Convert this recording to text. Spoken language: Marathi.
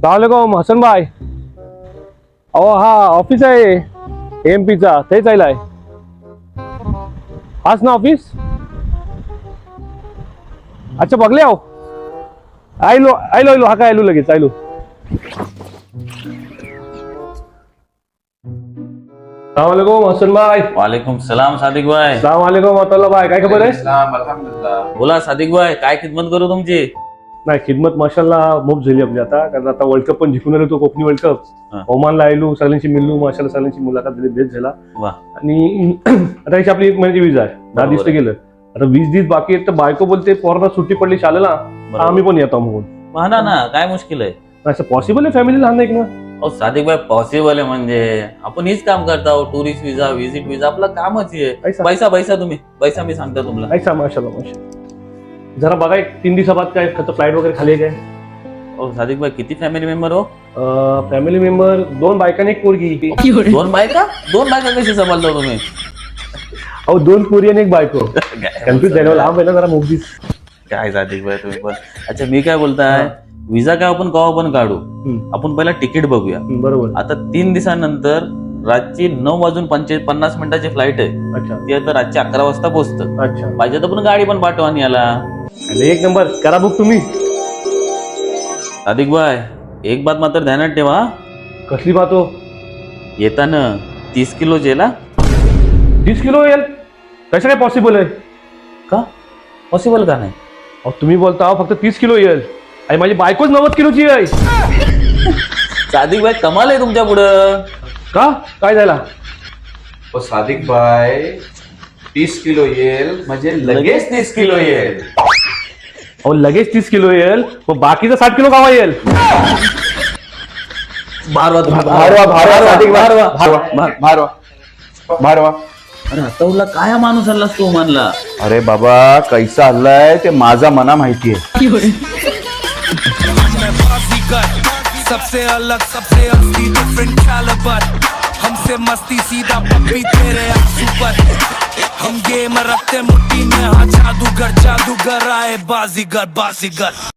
सलामकुम हसन भाई. अहो हा ऑफिस आहे AMP चा ते चाललाय. हाच ना ऑफिस. अच्छा बघले आहो. आयलो आयलो आयलो हा काय आयलो लगेच आयलो. सलामकुम हसन भाई. वालेकुम सलाम सादिक भाई. सलामकुम अतुल्ला भाई काय खबर आहे. बोला सादिक भाई, काय खिदमत करू तुमची. नाही खिदमत माशाल्लाह मोप झाली आपली आता, कारण आता वर्ल्ड कप पण जिंकून आलो तो कोकणी वर्ल्ड कप. हा. ओमानला आयलो सगळ्यांशी मिळलो माशाल्लाह सगळ्यांची मुलाखत झाली बेस्ट झाला. वा. आणि आता याची आपली 1 महिन्याची विजा आहे 10 दिवस तर गेलं आता 20 दिवस बाकी आहेत तर बायको बोलते पोरांना सुट्टी पडली शाळेला आम्ही पण येतो म्हणून. म्हणा ना काय मुश्किल आहे. असं पॉसिबल आहे फॅमिली लहान आहे ना. अहो सादिक भाई पॉसिबल आहे म्हणजे आपण हीच काम करता. टुरिस्ट विजा व्हिजिट विजा आपलं कामच आहे. पैसा पैसा तुम्ही पैसा मी सांगतो तुम्हाला. ऐसा माशाल्लाह माशाल्लाह. जरा बघा एक 3 दिवसाबाद काय फ्लाईट वगैरे खाली आहे काय. अहो सादिक भाई किती फॅमिली मेंबर हो. फॅमिली मेंबर 2 बायका आणि 1 पोरगी. 2 बायका कशी सांभाळता तुम्ही. अहो 2 पोरी आणि 1 बायको. कन्फ्युज झाल्यावर लांब आहे ना जरा मुगदीस. काय सादिक भाई तुम्ही पण. अच्छा मी काय बोलताय, विजा काय आपण केव्हा पण काढू. आपण पहिला तिकीट बघूया. बरोबर. आता 3 दिवसानंतर रातची 9:50 फ्लाईट आहे. अच्छा ती आता रातची 11 वाजता पोहोचतं. अच्छा पाहिजे तर पण गाडी पण पाठवा आणि याला. आणि 1 नंबर करा बुक तुम्ही. सादिक भाई एक बात मात्र ध्यानात ठेवा. कसली बात हो. येताना 30 किलो जेला. 30 किलो येईल कसं काय पॉसिबल आहे. का पॉसिबल का नाही. अहो तुम्ही बोलता फक्त 30 किलो येईल आणि माझी बायकोच 90 किलोची आहे. सादिक भाई कमाल आहे तुमच्या पुढं. का काय झाला. सादिक भाई 30 किलो येईल म्हणजे लगेच 30 किलो येईल. अहो लगेच 30 किलो येईल मग बाकीचं 60 किलो गावा येईल. भारवा. अरे आता उरला काय माणूस आलास तू म्हणला. अरे बाबा कैसा हल्लाय ते माझा मना माहितीये. सबसे अलग सबसे असली डिफरेंट कैलिबर हमसे मस्ती सीधा पप्पी तेरे आंसू पर हम गेम रखते मुट्ठी में हाँ जादूगर आए बाजीगर